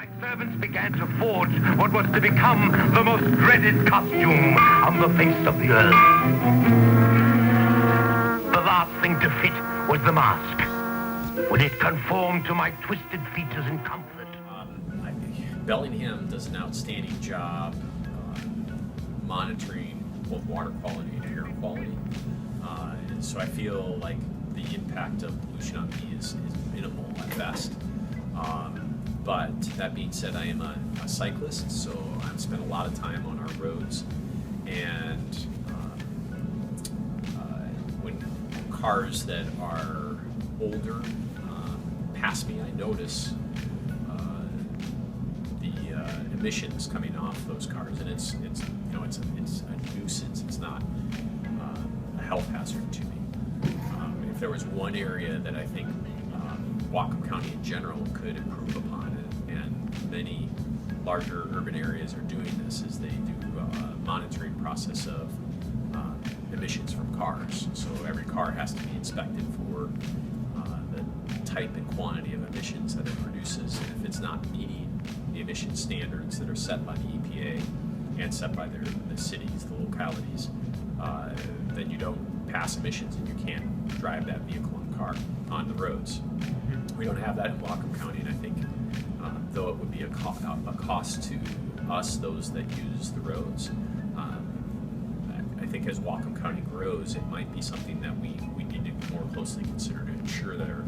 My servants began to forge what was to become the most dreaded costume on the face of the earth. The last thing to fit was the mask. Would it conform to my twisted features and comfort? Bellingham does an outstanding job monitoring both water quality and air quality. And so I feel like the impact of pollution on me is minimal at best. But that being said, I am a cyclist, so I've spent a lot of time on our roads. And when cars that are older pass me, I notice emissions coming off those cars, and it's a nuisance. It's not a health hazard to me. If there was one area that I think Whatcom County in general could improve upon, and many larger urban areas are doing this, is they do a monitoring process of emissions from cars. So every car has to be inspected for the type and quantity of emissions that it produces, and if it's not meeting the emission standards that are set by the EPA and set by the cities, the localities, then you don't pass emissions and you can't drive that vehicle and car on the roads. We don't have that in Whatcom County, and I think though it would be a cost to us, those that use the roads, I think as Whatcom County grows, it might be something that we need to more closely consider to ensure that our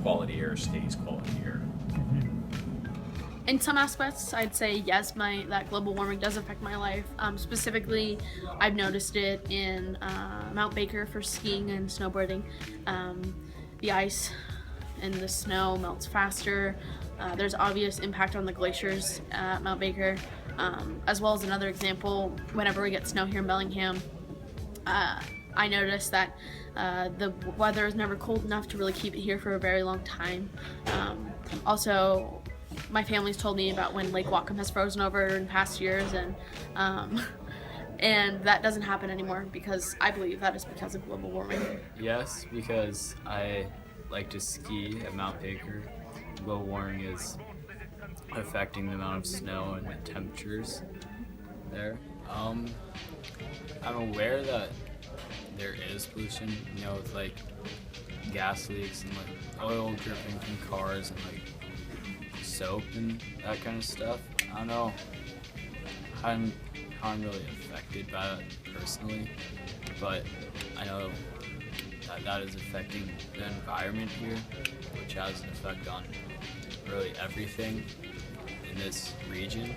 quality air stays quality air. In some aspects, I'd say yes, that global warming does affect my life. Specifically, I've noticed it in Mount Baker for skiing and snowboarding. The ice and the snow melts faster. There's obvious impact on the glaciers at Mount Baker, as well as another example, whenever we get snow here in Bellingham, I noticed that the weather is never cold enough to really keep it here for a very long time. Also, my family's told me about when Lake Whatcom has frozen over in past years, and that doesn't happen anymore, because I believe that is because of global warming. Yes, because I like to ski at Mount Baker. Global warming is affecting the amount of snow and the temperatures there. I'm aware that there is pollution, with like gas leaks and like oil dripping from cars and like soap and that kind of stuff. I don't know how I'm really affected by that personally, but I know that is affecting the environment here, which has an effect on really everything in this region.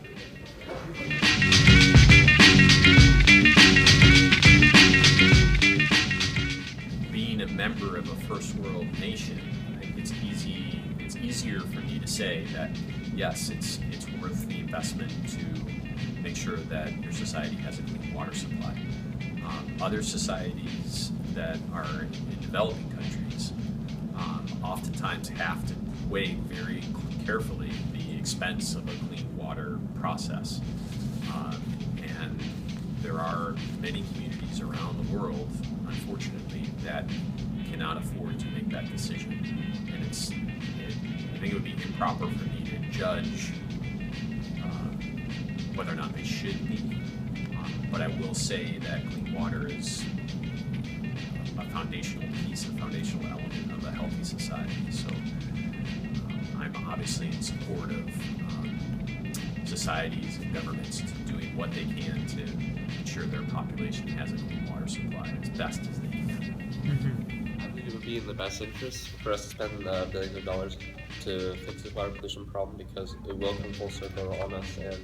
Being a member of a first world nation, I think it's easier for me to say that yes, it's worth the investment to make sure that your society has a clean water supply. Other societies that are in developing countries oftentimes have to weigh very carefully the expense of a clean water process. And there are many communities around the world, unfortunately, that cannot afford to make that decision. And I think it would be improper for me to judge whether or not they should be. But I will say that clean water is a foundational piece, a foundational element of a healthy society. So I'm obviously in support of societies and governments doing what they can to ensure their population has a clean water supply as best as they can. I think it would be in the best interest for us to spend billions of dollars to fix this water pollution problem, because it will come full circle on us, and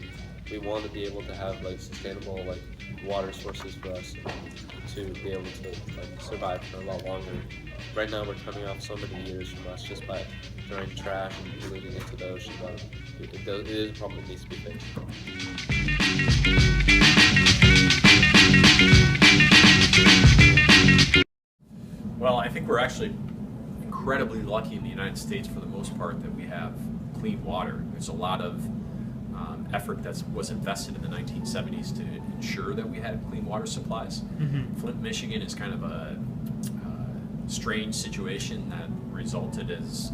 we want to be able to have sustainable water sources for us to be able to survive for a lot longer. Right now we're coming off so many years from us just by throwing trash and polluting into the ocean, but it is a problem that needs to be fixed. Well, I think we're actually incredibly lucky in the United States for the most part that we have clean water. There's a lot of effort that was invested in the 1970s to ensure that we had clean water supplies. Flint, Michigan is kind of a strange situation that resulted as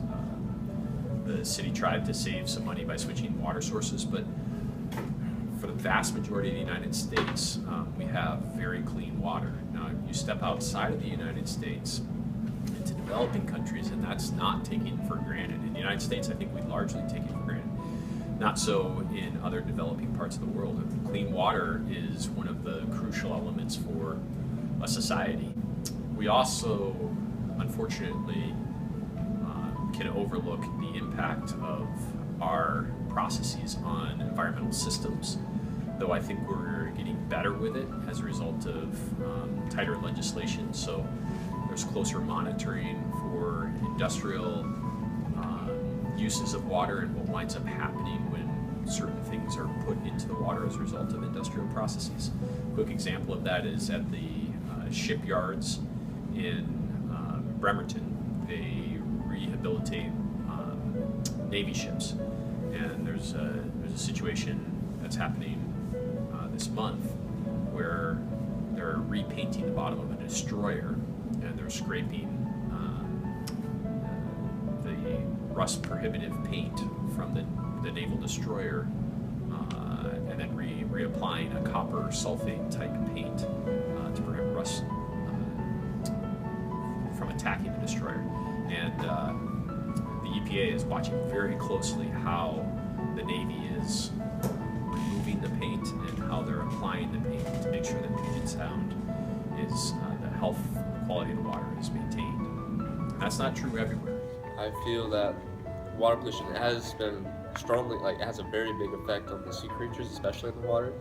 the city tried to save some money by switching water sources, but for the vast majority of the United States, we have very clean water. Now, you step outside of the United States into developing countries, and that's not taken for granted. In the United States, I think we largely take it for granted. Not so in other developing parts of the world. Clean water is one of the crucial elements for a society. We also, unfortunately, can overlook the impact of our processes on environmental systems, though I think we're getting better with it as a result of tighter legislation. So there's closer monitoring for industrial uses of water and what winds up happening when certain things are put into the water as a result of industrial processes. A quick example of that is at the shipyards in Bremerton. They rehabilitate Navy ships, and there's a situation that's happening this month where they're repainting the bottom of a destroyer, and they're scraping the rust prohibitive paint from the naval destroyer, and then reapplying a copper sulfate type paint to prevent rust from attacking the destroyer. And the EPA is watching very closely how the Navy is removing the paint and how they're applying the paint to make sure that Puget Sound is the health quality of the water is maintained. And that's not true everywhere. I feel that water pollution has been strongly, it has a very big effect on the sea creatures, especially in the water.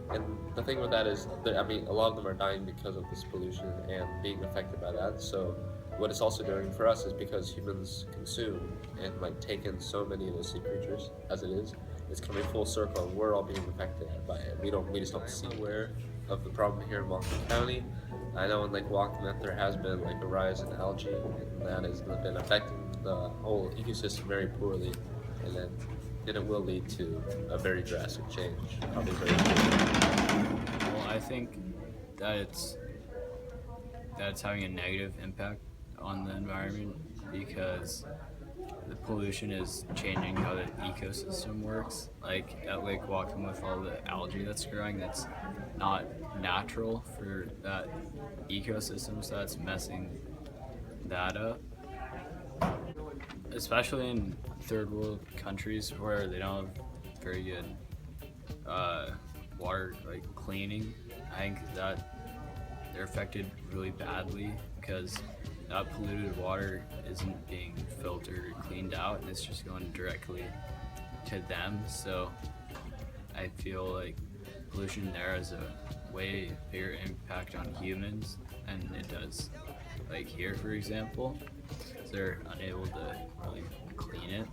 And the thing with that is, that, a lot of them are dying because of this pollution and being affected by that. So what it's also doing for us is, because humans consume and take in so many of those sea creatures as it is, it's coming full circle, and we're all being affected by it. We just don't see aware of the problem here in Whatcom County. I know in Lake Whatcom there has been a rise in algae, and that has been affecting the whole ecosystem very poorly, and then it will lead to a very drastic change. Probably very soon. Well, I think that it's having a negative impact on the environment, because the pollution is changing how the ecosystem works. Like at Lake Whatcom, with all the algae that's growing, that's not natural for that ecosystem, so that's messing that up. Especially in third world countries where they don't have very good water cleaning, I think that they're affected really badly, because that polluted water isn't being filtered or cleaned out, and it's just going directly to them. So I feel like pollution there has a way bigger impact on humans than it does here, for example. So they're unable to really clean it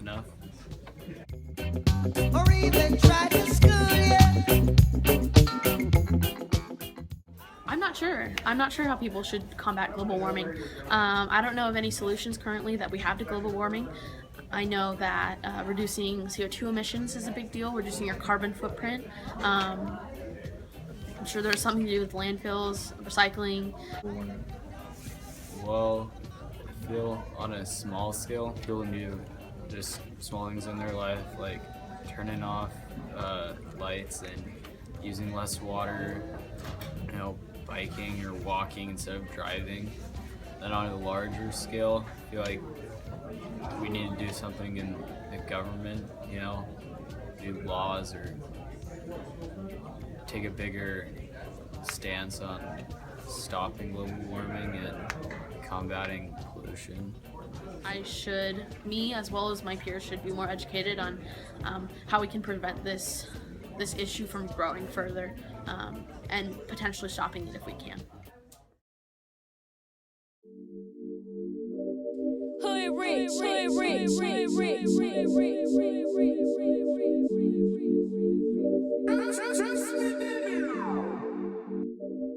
enough. Or even try to school you. I'm not sure how people should combat global warming. I don't know of any solutions currently that we have to global warming. I know that reducing CO2 emissions is a big deal, reducing your carbon footprint. I'm sure there's something to do with landfills, recycling. Well, I feel on a small scale, people can do just small things in their life, like turning off lights and using less water, biking or walking instead of driving. Then on a larger scale, I feel like we need to do something in the government, do laws or take a bigger stance on stopping global warming and combating pollution. Me as well as my peers should be more educated on how we can prevent this issue from growing further, and potentially stopping it if we can.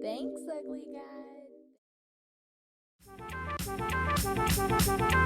Thanks, ugly guy.